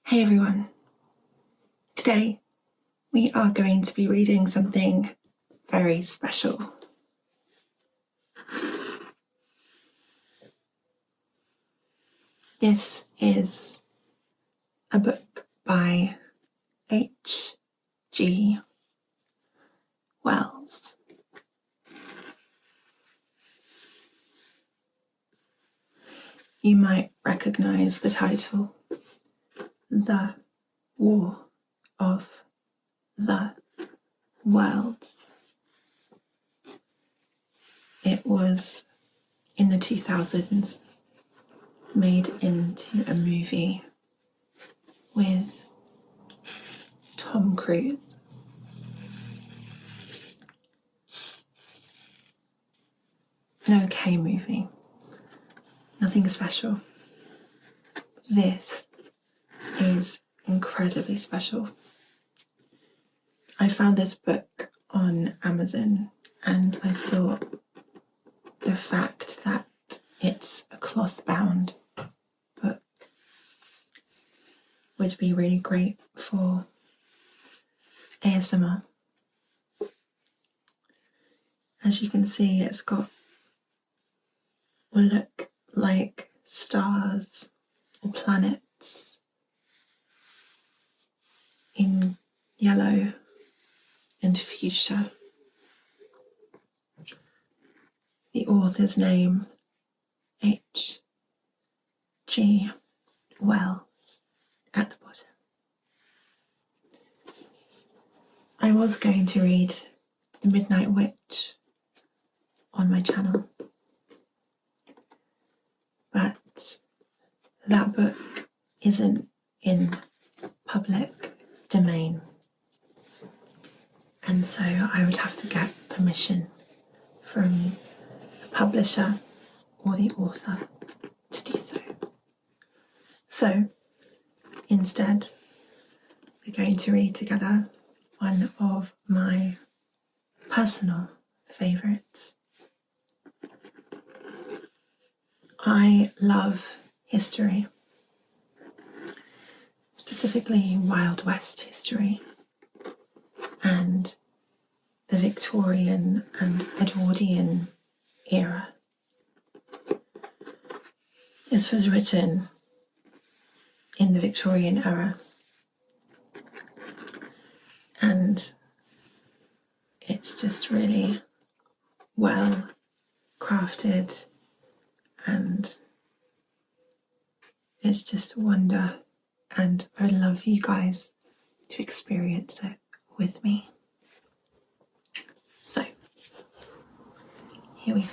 Hey everyone, today we are going to be reading something very special. This is a book by H.G. Wells. You might recognize the title, The War of the Worlds. It was in the 2000s made into a movie with Tom Cruise. An okay movie, nothing special. This is incredibly special. I found this book on Amazon and I thought the fact that it's a cloth-bound book would be really great for ASMR. As you can see, it's got what look like stars or planets in yellow and fuchsia. The author's name, H.G. Wells, at the bottom. I was going to read The Midnight Witch on my channel, but that book isn't in public domain, and so I would have to get permission from the publisher or the author to do so. So instead, we're going to read together one of my personal favourites. I love history, specifically Wild West history and the Victorian and Edwardian era. This was written in the Victorian era, and it's just really well crafted, and it's just a wonder, and I'd love you guys to experience it with me. So, here we go.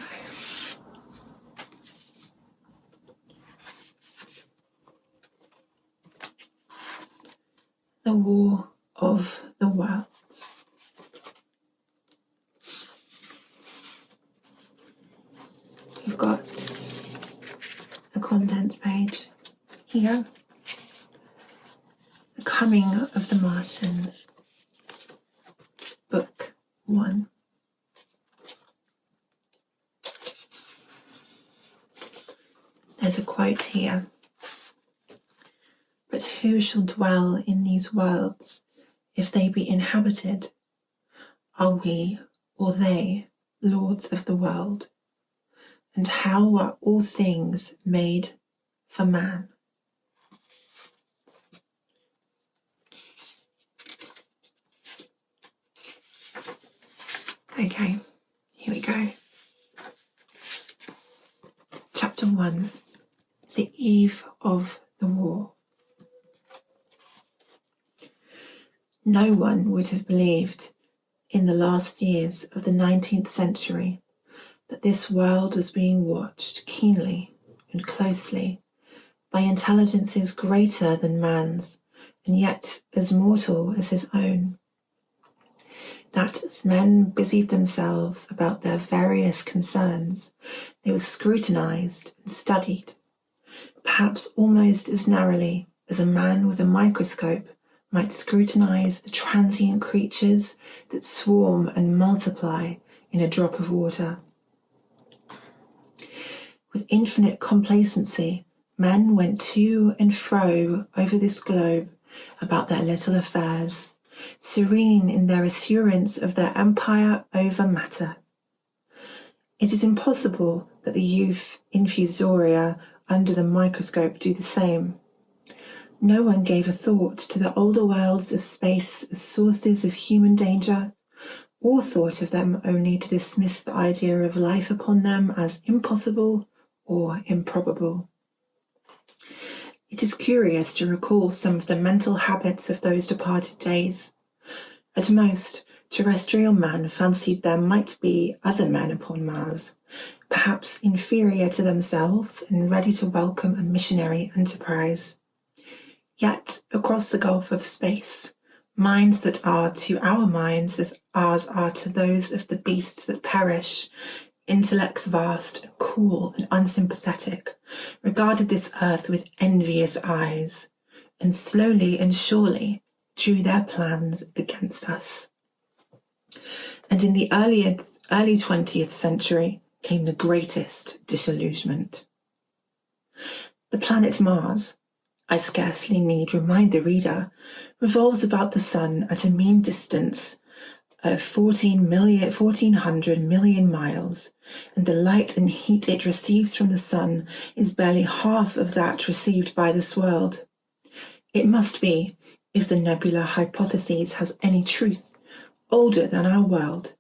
The War of the Worlds. You've got a contents page here. The Coming of the Martians, Book 1. There's a quote here. But who shall dwell in these worlds if they be inhabited? Are we or they lords of the world? And how are all things made for man? Okay, here we go. Chapter 1, The Eve of the War. No one would have believed in the last years of the 19th century that this world was being watched keenly and closely by intelligences greater than man's and yet as mortal as his own. That as men busied themselves about their various concerns, they were scrutinized and studied, perhaps almost as narrowly as a man with a microscope might scrutinize the transient creatures that swarm and multiply in a drop of water. With infinite complacency, men went to and fro over this globe about their little affairs, serene in their assurance of their empire over matter. It is impossible that the youth infusoria under the microscope do the same. No one gave a thought to the older worlds of space as sources of human danger, or thought of them only to dismiss the idea of life upon them as impossible or improbable. It is curious to recall some of the mental habits of those departed days. At most, terrestrial man fancied there might be other men upon Mars, perhaps inferior to themselves and ready to welcome a missionary enterprise. Yet, across the gulf of space, minds that are to our minds as ours are to those of the beasts that perish, intellects vast, cool, and unsympathetic, regarded this earth with envious eyes, and slowly and surely drew their plans against us. And in the early 20th century came the greatest disillusionment. The planet Mars, I scarcely need remind the reader, revolves about the sun at a mean distance of 1,400 million miles, and the light and heat it receives from the sun is barely half of that received by this world. It must be, if the nebular hypothesis has any truth, older than our world,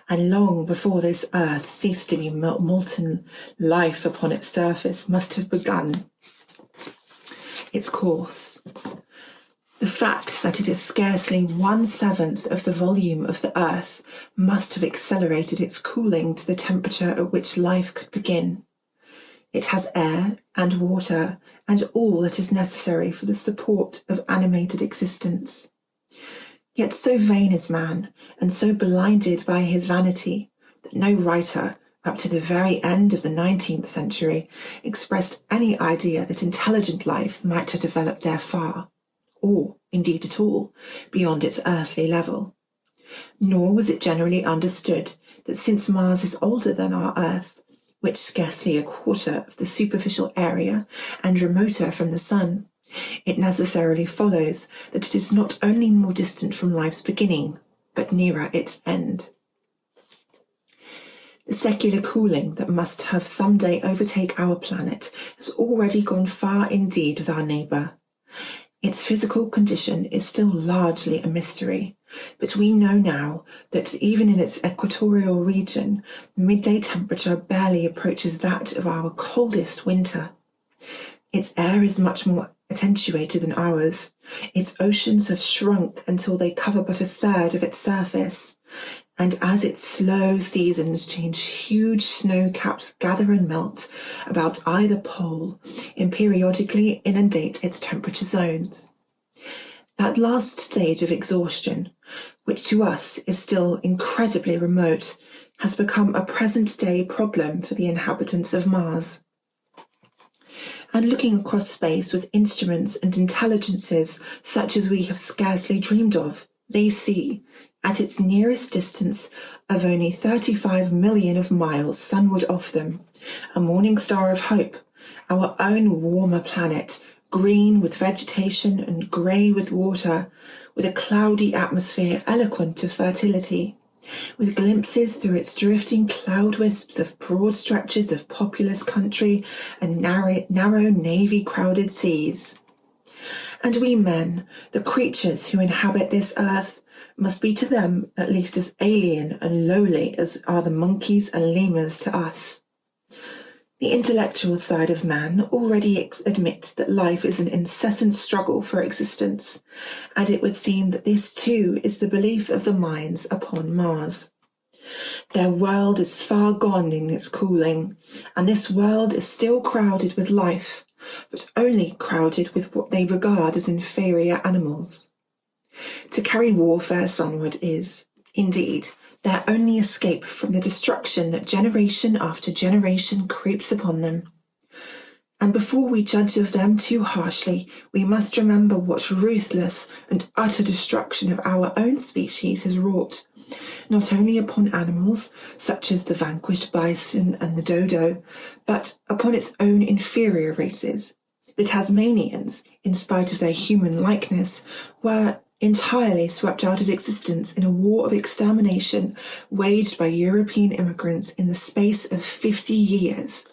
and long before this earth ceased to be molten life upon its surface must have begun its course. The fact that it is scarcely 1/7 of the volume of the earth must have accelerated its cooling to the temperature at which life could begin. It has air and water and all that is necessary for the support of animated existence. Yet so vain is man, and so blinded by his vanity, that no writer, up to the very end of the 19th century, expressed any idea that intelligent life might have developed there far, or indeed at all, beyond its earthly level. Nor was it generally understood that since Mars is older than our Earth, which scarcely a quarter of the superficial area, and remoter from the sun, it necessarily follows that it is not only more distant from life's beginning, but nearer its end. The secular cooling that must have some day overtake our planet has already gone far indeed with our neighbour. Its physical condition is still largely a mystery, but we know now that even in its equatorial region, the midday temperature barely approaches that of our coldest winter. Its air is much more attenuated than ours. Its oceans have shrunk until they cover but 1/3 of its surface, and as its slow seasons change, huge snow caps gather and melt about either pole and periodically inundate its temperature zones. That last stage of exhaustion, which to us is still incredibly remote, has become a present-day problem for the inhabitants of Mars. And looking across space with instruments and intelligences such as we have scarcely dreamed of, they see, at its nearest distance of only 35 million of miles sunward of them, a morning star of hope, our own warmer planet, green with vegetation and grey with water, with a cloudy atmosphere eloquent of fertility, with glimpses through its drifting cloud wisps of broad stretches of populous country and narrow navy-crowded seas. And we men, the creatures who inhabit this earth, must be to them at least as alien and lowly as are the monkeys and lemurs to us. The intellectual side of man already admits that life is an incessant struggle for existence, and it would seem that this too is the belief of the minds upon Mars. Their world is far gone in its cooling, and this world is still crowded with life, but only crowded with what they regard as inferior animals. To carry warfare sunward is, indeed, their only escape from the destruction that generation after generation creeps upon them. And before we judge of them too harshly, we must remember what ruthless and utter destruction of our own species has wrought, not only upon animals, such as the vanquished bison and the dodo, but upon its own inferior races, The Tasmanians, in spite of their human likeness, were entirely swept out of existence in a war of extermination waged by European immigrants in the space of 50 years.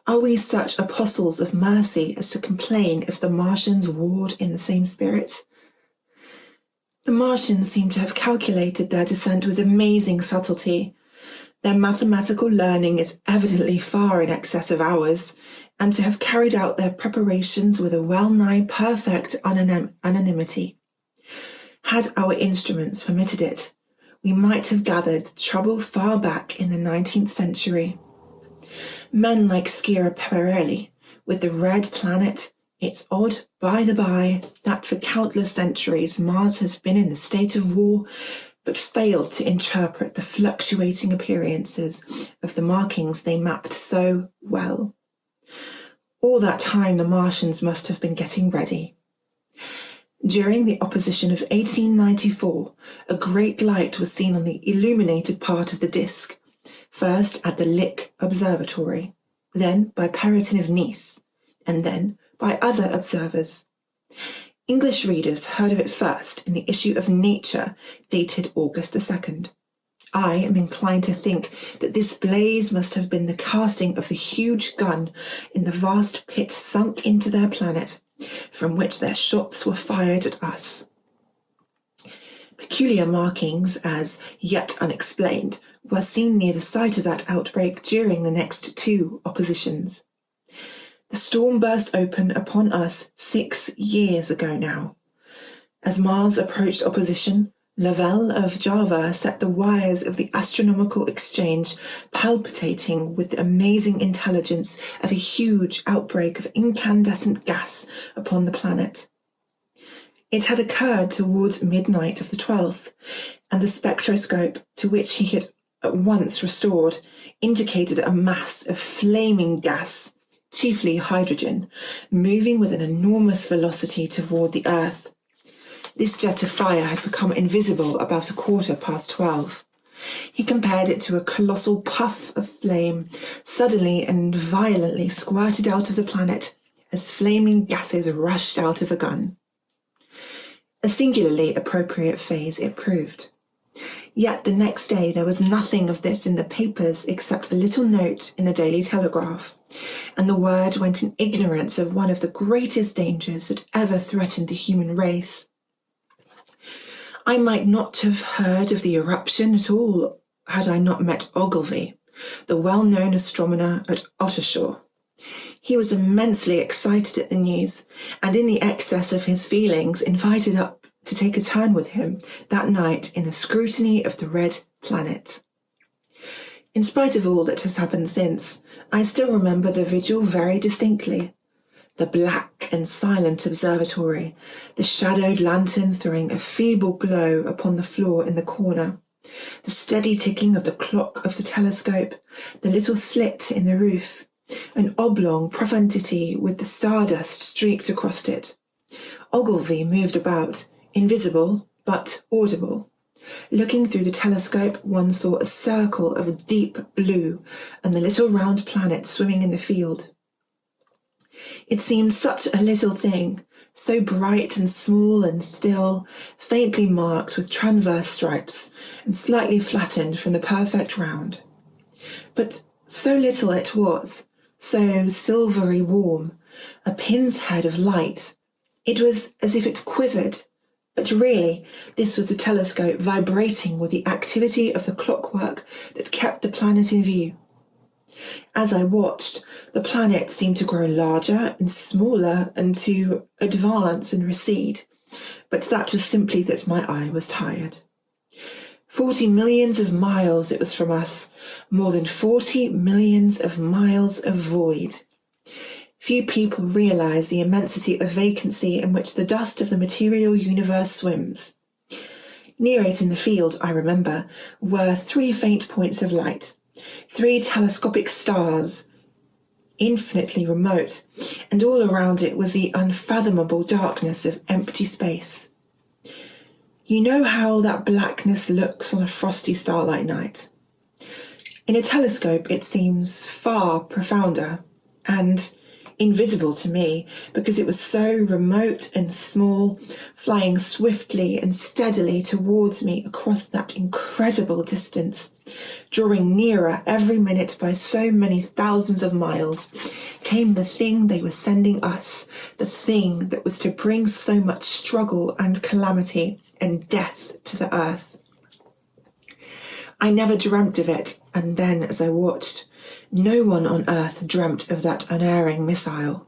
Are we such apostles of mercy as to complain if the Martians warred in the same spirit? The Martians seem to have calculated their descent with amazing subtlety. Their mathematical learning is evidently far in excess of ours, and to have carried out their preparations with a well-nigh perfect anonymity. Had our instruments permitted it, we might have gathered trouble far back in the 19th century. Men like Schiaparelli, with the red planet, it's odd, by the by, that for countless centuries Mars has been in the state of war, but failed to interpret the fluctuating appearances of the markings they mapped so well. All that time the Martians must have been getting ready. During the opposition of 1894, a great light was seen on the illuminated part of the disk, first at the Lick Observatory, then by Perrotin of Nice, and then by other observers. English readers heard of it first in the issue of Nature dated August 2nd. I am inclined to think that this blaze must have been the casting of the huge gun in the vast pit sunk into their planet, from which their shots were fired at us. Peculiar markings, as yet unexplained, were seen near the site of that outbreak during the next two oppositions. The storm burst open upon us 6 years ago now. As Mars approached opposition, Lavelle of Java set the wires of the astronomical exchange palpitating with the amazing intelligence of a huge outbreak of incandescent gas upon the planet. It had occurred towards midnight of the 12th, and the spectroscope, to which he had at once restored, indicated a mass of flaming gas, chiefly hydrogen, moving with an enormous velocity toward the Earth. This jet of fire had become invisible about 12:15. He compared it to a colossal puff of flame, suddenly and violently squirted out of the planet as flaming gases rushed out of a gun. A singularly appropriate phase it proved. Yet the next day there was nothing of this in the papers except a little note in the Daily Telegraph, and the word went in ignorance of one of the greatest dangers that ever threatened the human race. I might not have heard of the eruption at all had I not met Ogilvy, the well-known astronomer at Ottershaw. He was immensely excited at the news, and in the excess of his feelings invited up to take a turn with him that night in the scrutiny of the red planet. In spite of all that has happened since, I still remember the Vigil very distinctly. The black and silent observatory, the shadowed lantern throwing a feeble glow upon the floor in the corner, the steady ticking of the clock of the telescope, the little slit in the roof, an oblong profundity with the stardust streaked across it. Ogilvy moved about, invisible but audible. Looking through the telescope, one saw a circle of deep blue and the little round planet swimming in the field. It seemed such a little thing, so bright and small and still, faintly marked with transverse stripes and slightly flattened from the perfect round. But so little it was, so silvery warm, a pin's head of light. It was as if it quivered, but really this was the telescope vibrating with the activity of the clockwork that kept the planet in view. As I watched, the planet seemed to grow larger and smaller and to advance and recede, but that was simply that my eye was tired. 40 millions of miles it was from us, more than 40 millions of miles of void. Few people realize the immensity of vacancy in which the dust of the material universe swims. Near it in the field, I remember, were 3 faint points of light, 3 telescopic stars, infinitely remote, and all around it was the unfathomable darkness of empty space. You know how that blackness looks on a frosty starlight night. In a telescope it seems far profounder, and invisible to me because it was so remote and small, flying swiftly and steadily towards me across that incredible distance, drawing nearer every minute by so many thousands of miles, came the thing they were sending us, the thing that was to bring so much struggle and calamity and death to the earth. I never dreamt of it, and then as I watched, no one on Earth dreamt of that unerring missile.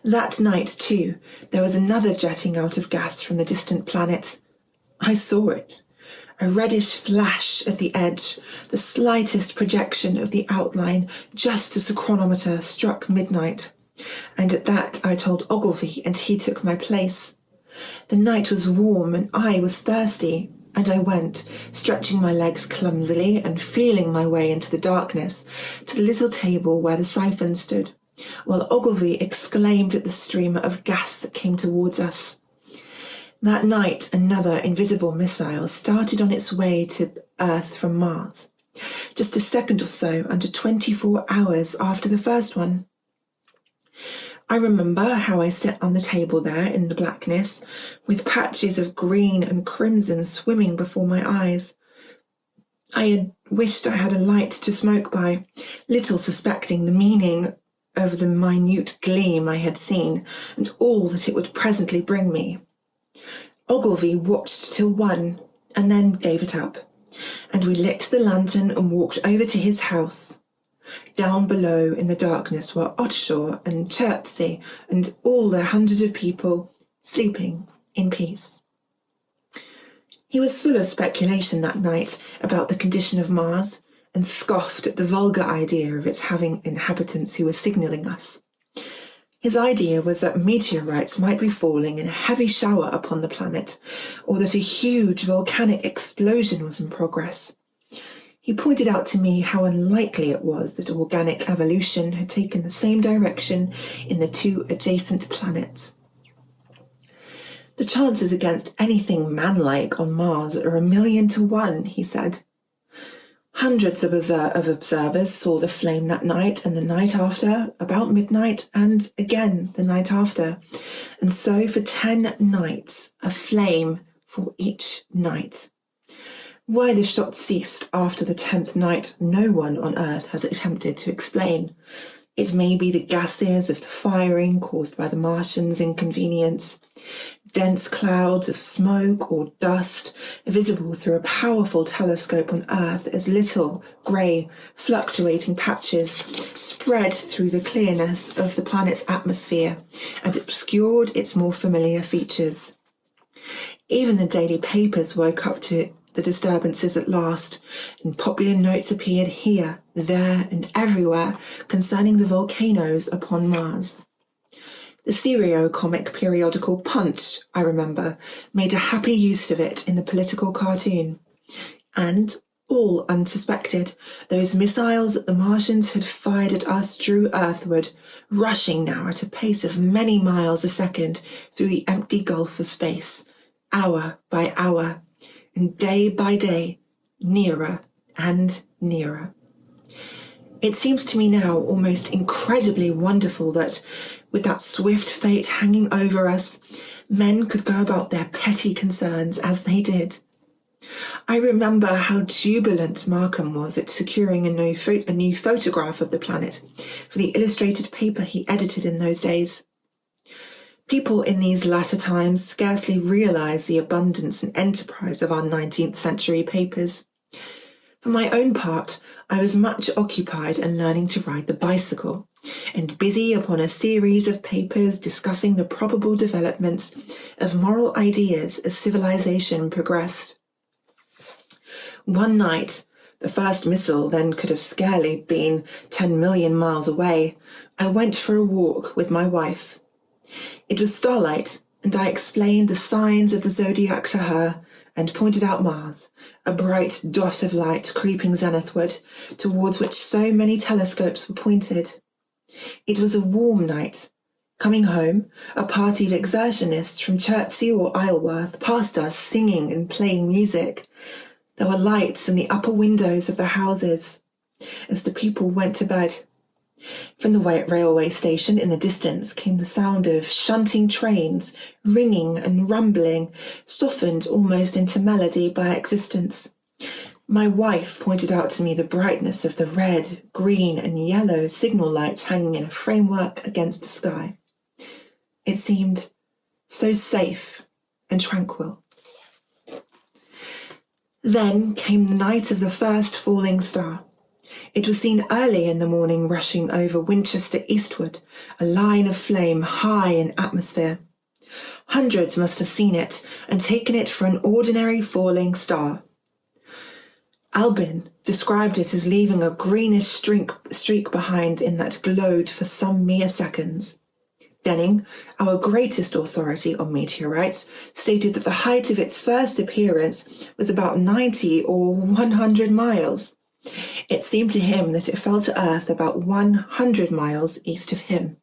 That night, too, there was another jetting out of gas from the distant planet. I saw it, a reddish flash at the edge, the slightest projection of the outline just as the chronometer struck midnight. And at that I told Ogilvy, and he took my place. The night was warm and I was thirsty, and I went, stretching my legs clumsily and feeling my way into the darkness, to the little table where the siphon stood, while Ogilvy exclaimed at the streamer of gas that came towards us. That night, another invisible missile started on its way to Earth from Mars, just a second or so under 24 hours after the first one. I remember how I sat on the table there in the blackness, with patches of green and crimson swimming before my eyes. I had wished I had a light to smoke by, little suspecting the meaning of the minute gleam I had seen and all that it would presently bring me. Ogilvy watched till 1 and then gave it up, and we lit the lantern and walked over to his house. Down below in the darkness were Ottershaw and Chertsey and all their hundreds of people sleeping in peace. He was full of speculation that night about the condition of Mars and scoffed at the vulgar idea of its having inhabitants who were signalling us. His idea was that meteorites might be falling in a heavy shower upon the planet, or that a huge volcanic explosion was in progress. He pointed out to me how unlikely it was that organic evolution had taken the same direction in the 2 adjacent planets. The chances against anything man-like on Mars are 1,000,000 to 1, he said. Hundreds of observers saw the flame that night and the night after, about midnight, and again the night after. And so for 10 nights, a flame for each night. Why the shots ceased after the 10th night, no one on Earth has attempted to explain. It may be the gases of the firing caused by the Martians' inconvenience, dense clouds of smoke or dust visible through a powerful telescope on Earth as little, grey, fluctuating patches spread through the clearness of the planet's atmosphere and obscured its more familiar features. Even the daily papers woke up to the disturbances at last, and popular notes appeared here, there, and everywhere concerning the volcanoes upon Mars. The serio-comic periodical Punch, I remember, made a happy use of it in the political cartoon. And, all unsuspected, those missiles that the Martians had fired at us drew earthward, rushing now at a pace of many miles a second through the empty gulf of space, hour by hour, and day by day, nearer and nearer. It seems to me now almost incredibly wonderful that, with that swift fate hanging over us, men could go about their petty concerns as they did. I remember how jubilant Markham was at securing a new photograph of the planet for the illustrated paper he edited in those days. People in these latter times scarcely realise the abundance and enterprise of our 19th century papers. For my own part, I was much occupied in learning to ride the bicycle, and busy upon a series of papers discussing the probable developments of moral ideas as civilization progressed. One night, the first missile then could have scarcely been 10 million miles away, I went for a walk with my wife. It was starlight, and I explained the signs of the zodiac to her and pointed out Mars, a bright dot of light creeping zenithward, towards which so many telescopes were pointed. It was a warm night. Coming home, a party of excursionists from Chertsey or Isleworth passed us singing and playing music. There were lights in the upper windows of the houses. As the people went to bed, From the railway station in the distance came the sound of shunting trains, ringing and rumbling, softened almost into melody by existence. My wife pointed out to me the brightness of the red, green and yellow signal lights hanging in a framework against the sky. It seemed so safe and tranquil. Then came the night of the first falling star. It was seen early in the morning rushing over Winchester eastward, a line of flame high in atmosphere. Hundreds must have seen it and taken it for an ordinary falling star. Albin described it as leaving a greenish streak behind in that glowed for some mere seconds. Denning, our greatest authority on meteorites, stated that the height of its first appearance was about 90 or 100 miles. It seemed to him that it fell to Earth about 100 miles east of him.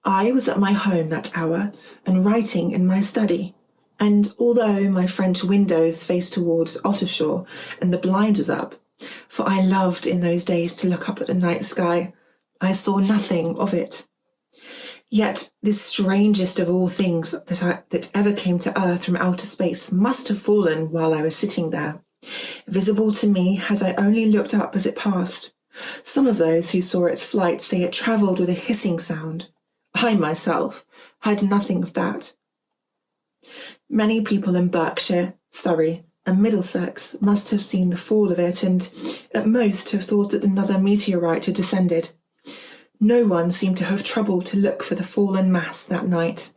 I was at my home that hour and writing in my study, and although my French windows faced towards Ottershaw and the blind was up, for I loved in those days to look up at the night sky, I saw nothing of it. Yet this strangest of all things that ever came to Earth from outer space must have fallen while I was sitting there, visible to me as I only looked up as it passed. Some of those who saw its flight say it travelled with a hissing sound. I myself heard nothing of that. Many people in Berkshire, Surrey, and Middlesex must have seen the fall of it and at most have thought that another meteorite had descended. No one seemed to have troubled to look for the fallen mass that night.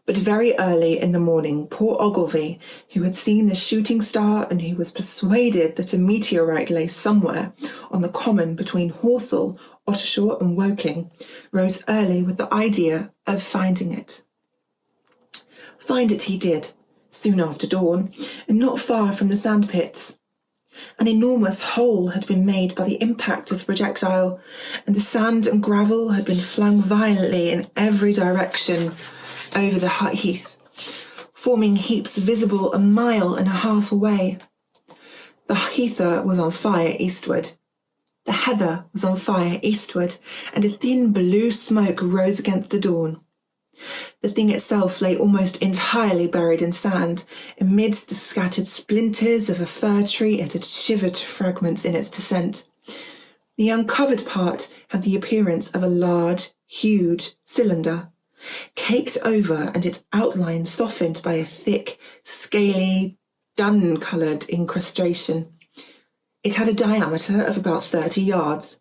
But very early in the morning, poor Ogilvy, who had seen the shooting star and who was persuaded that a meteorite lay somewhere on the common between Horsell, Ottershaw and Woking, rose early with the idea of finding it. Find it he did, soon after dawn, and not far from the sandpits. An enormous hole had been made by the impact of the projectile, and the sand and gravel had been flung violently in every direction over the heath, forming heaps visible a mile and a half away. The heather was on fire eastward. The heather was on fire eastward, and a thin blue smoke rose against the dawn. The thing itself lay almost entirely buried in sand. Amidst the scattered splinters of a fir tree, it had shivered to fragments in its descent. The uncovered part had the appearance of a large, huge cylinder, caked over and its outline softened by a thick, scaly, dun-coloured incrustation. It had a diameter of about 30 yards.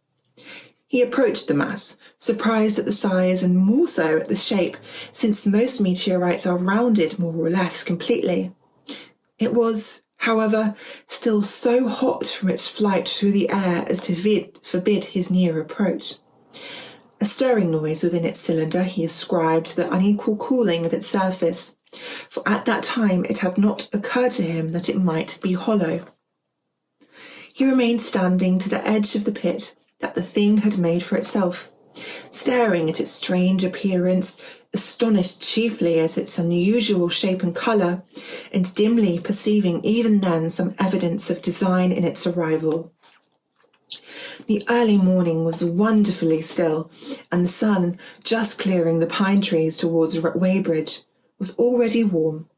He approached the mass, surprised at the size and more so at the shape, since most meteorites are rounded more or less completely. It was, however, still so hot from its flight through the air as to forbid his near approach. A stirring noise within its cylinder he ascribed to the unequal cooling of its surface, for at that time it had not occurred to him that it might be hollow. He remained standing to the edge of the pit that the thing had made for itself, staring at its strange appearance, astonished chiefly at its unusual shape and colour, and dimly perceiving even then some evidence of design in its arrival. The early morning was wonderfully still, and the sun, just clearing the pine trees towards Weybridge, was already warm.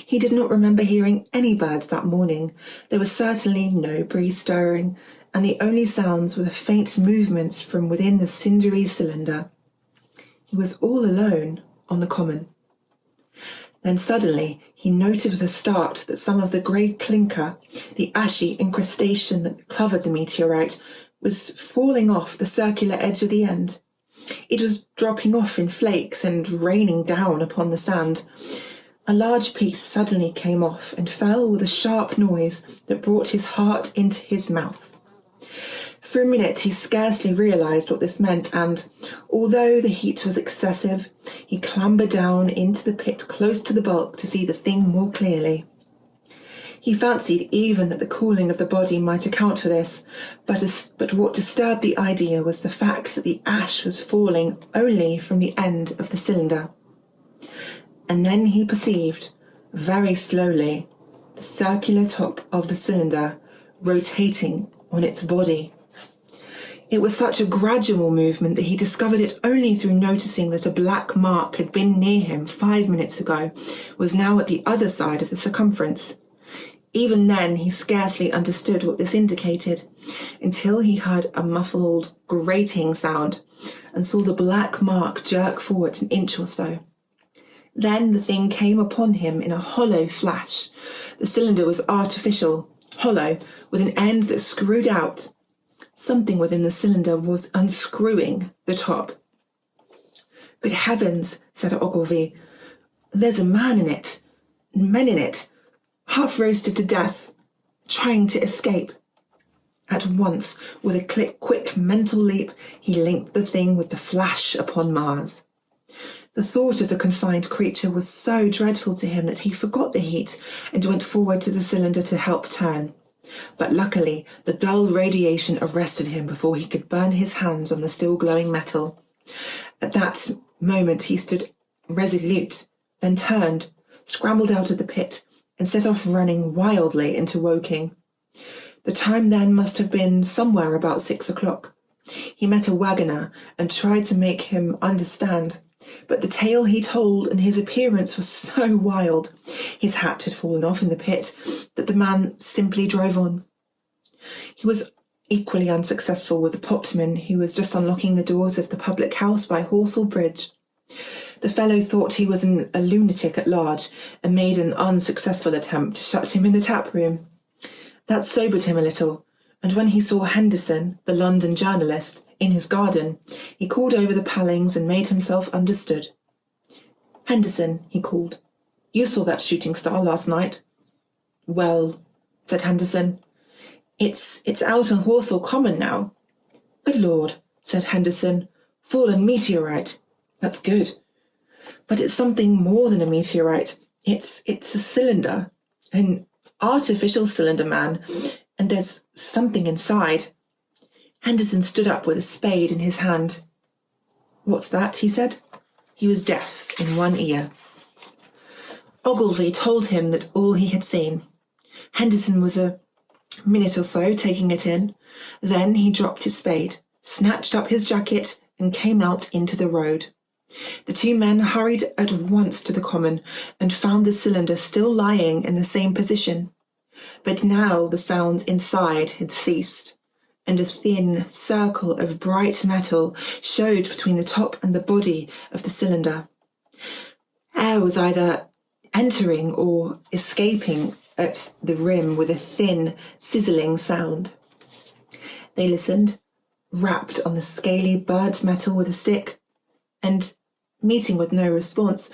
He did not remember hearing any birds that morning. There was certainly no breeze stirring, and the only sounds were the faint movements from within the cindery cylinder. He was all alone on the common. Then suddenly he noted with a start that some of the grey clinker, the ashy incrustation that covered the meteorite, was falling off the circular edge of the end. It was dropping off in flakes and raining down upon the sand. A large piece suddenly came off and fell with a sharp noise that brought his heart into his mouth. For a minute he scarcely realised what this meant, and, although the heat was excessive, he clambered down into the pit close to the bulk to see the thing more clearly. He fancied even that the cooling of the body might account for this, but what disturbed the idea was the fact that the ash was falling only from the end of the cylinder. And then he perceived, very slowly, the circular top of the cylinder rotating on its body. It was such a gradual movement that he discovered it only through noticing that a black mark had been near him 5 minutes ago, was now at the other side of the circumference. Even then, he scarcely understood what this indicated, until he heard a muffled, grating sound and saw the black mark jerk forward an inch or so. Then the thing came upon him in a hollow flash. The cylinder was artificial, hollow, with an end that screwed out. Something within the cylinder was unscrewing the top. "Good heavens," said Ogilvy. "There's a man in it, men in it, half roasted to death, trying to escape." At once, with a quick mental leap, he linked the thing with the flash upon Mars. The thought of the confined creature was so dreadful to him that he forgot the heat and went forward to the cylinder to help turn. But luckily, the dull radiation arrested him before he could burn his hands on the still glowing metal. At that moment he stood resolute, then turned, scrambled out of the pit, and set off running wildly into Woking. The time then must have been somewhere about 6 o'clock. He met a waggoner and tried to make him understand, but the tale he told and his appearance was so wild, his hat had fallen off in the pit, that the man simply drove on. He was equally unsuccessful with the potman who was just unlocking the doors of the public house by Horsell Bridge. The fellow thought he was a lunatic at large and made an unsuccessful attempt to shut him in the tap room. That sobered him a little, and when he saw Henderson, the London journalist, in his garden, he called over the palings and made himself understood. "Henderson," he called, "you saw that shooting star last night." "Well," said Henderson, it's out on Horsell Common now." "Good Lord," said Henderson, "fallen meteorite. That's good. But it's something more than a meteorite. It's a cylinder, an artificial cylinder, man, and there's something inside." Henderson stood up with a spade in his hand. "What's that?" he said. He was deaf in one ear. Ogilvy told him that all he had seen. Henderson was a minute or so taking it in. Then he dropped his spade, snatched up his jacket, and came out into the road. The two men hurried at once to the common and found the cylinder still lying in the same position. But now the sounds inside had ceased, and a thin circle of bright metal showed between the top and the body of the cylinder. Air was either entering or escaping at the rim with a thin, sizzling sound. They listened, rapped on the scaly burnt metal with a stick, and, meeting with no response,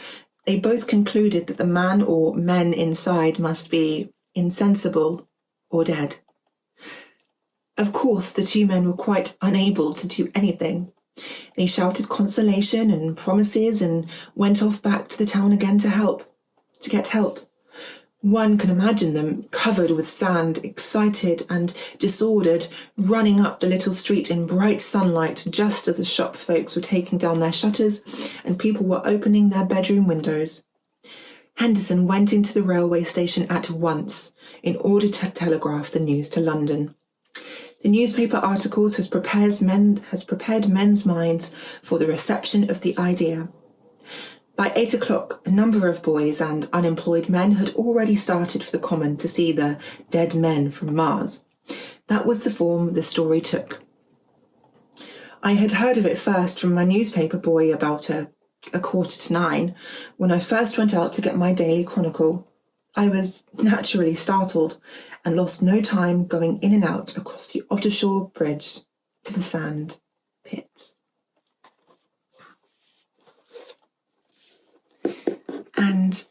they both concluded that the man or men inside must be insensible or dead. Of course, the two men were quite unable to do anything. They shouted consolation and promises and went off back to the town again to get help. One can imagine them, covered with sand, excited and disordered, running up the little street in bright sunlight just as the shop folks were taking down their shutters and people were opening their bedroom windows. Henderson went into the railway station at once in order to telegraph the news to London. The newspaper articles has prepared men's minds for the reception of the idea. By 8 o'clock, a number of boys and unemployed men had already started for the common to see the dead men from Mars. That was the form the story took. I had heard of it first from my newspaper boy about a 8:45, when I first went out to get my daily chronicle. I was naturally startled and lost no time going in and out across the Autonomous Bridge to the sand pits. And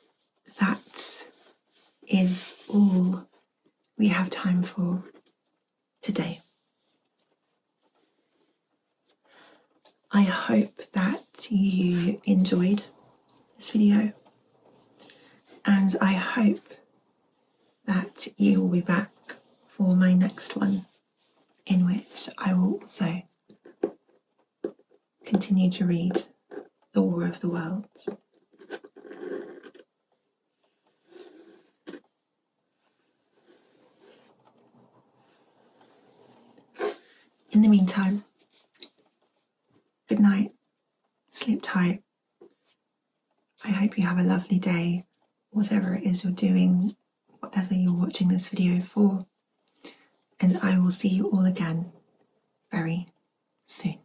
that is all we have time for today. I hope that you enjoyed this video, and I hope that you will be back for my next one, in which I will also continue to read The War of the Worlds. In the meantime, I hope you have a lovely day, whatever it is you're doing, whatever you're watching this video for. And I will see you all again very soon.